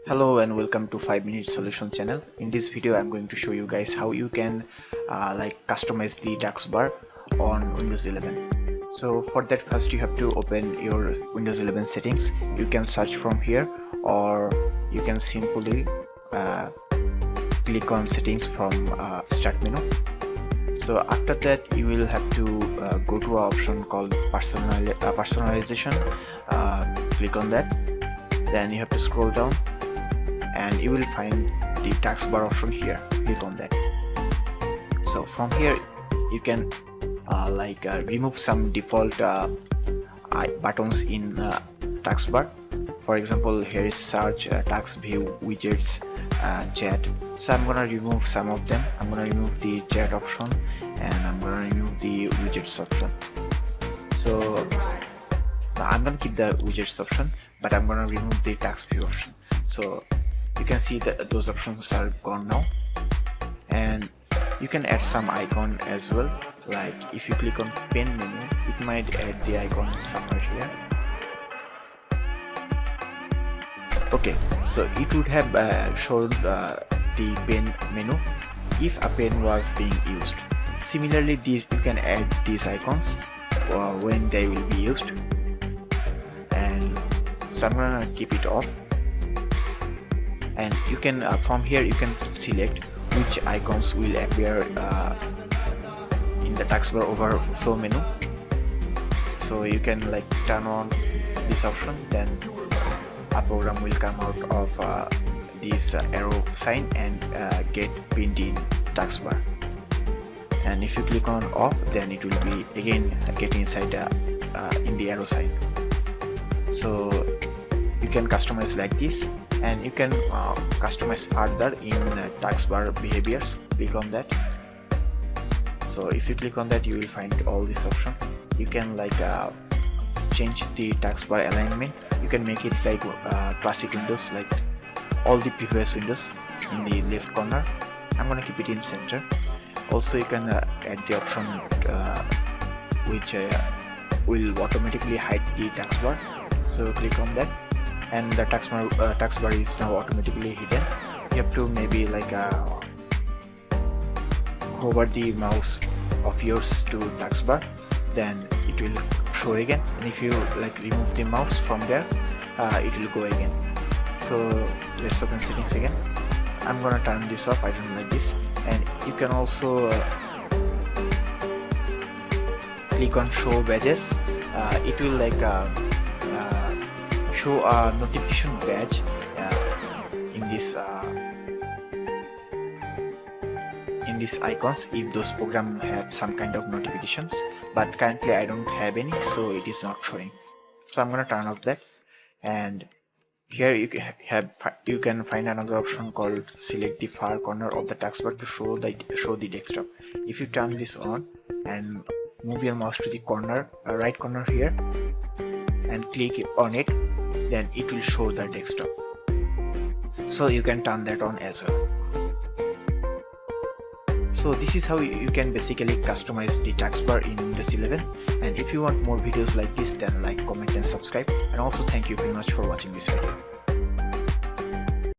Hello and welcome to 5 Minute Solution channel. In this video I'm going to show you guys how you can customize the taskbar on Windows 11. So for that, first you have to open your Windows 11 settings. You can search from here, or you can simply click on settings from start menu. So after that you will have to go to an option called personalization. Click on that, then you have to scroll down and you will find the taskbar option here. Click on that. So from here you can remove some default buttons in taskbar. For example, here is search, task view, widgets, chat. So I'm gonna remove some of them. I'm gonna remove the chat option and I'm gonna remove the widgets option. So I'm gonna keep the widgets option, but I'm gonna remove the task view option. So you can see that those options are gone now, and you can add some icon as well. Like if you click on pen menu, it might add the icon somewhere here. Okay, so it would have showed the pen menu if a pen was being used. Similarly, you can add these icons when they will be used, and so I'm gonna keep it off. And you can from here you can select which icons will appear in the taskbar overflow menu. So you can turn on this option, then a program will come out of this arrow sign and get pinned in taskbar. And if you click on off, then it will be again get inside in the arrow sign. So you can customize like this, and you can customize further in taskbar behaviors. Click on that. So if you click on that, you will find all this option. You can change the taskbar alignment. You can make it like classic Windows, like all the previous Windows in the left corner. I'm gonna keep it in center. Also you can add the option which will automatically hide the taskbar. So click on that, and the taskbar is now automatically hidden. You have to maybe hover the mouse of yours to taskbar, then it will show again. And if you remove the mouse from there, it will go again. So let's open settings again. I'm gonna turn this off. I don't like this. And you can also click on show badges. It will show a notification badge in these icons if those programs have some kind of notifications, but currently I don't have any, so it is not showing. So I'm gonna turn off that. And here you can find another option called select the far corner of the taskbar to show the desktop. If you turn this on and move your mouse to the corner, right corner here, and click on it, then it will show the desktop. So you can turn that on as well. So this is how you can basically customize the taskbar in Windows 11. And if you want more videos like this, then like, comment and subscribe. And also thank you very much for watching this video.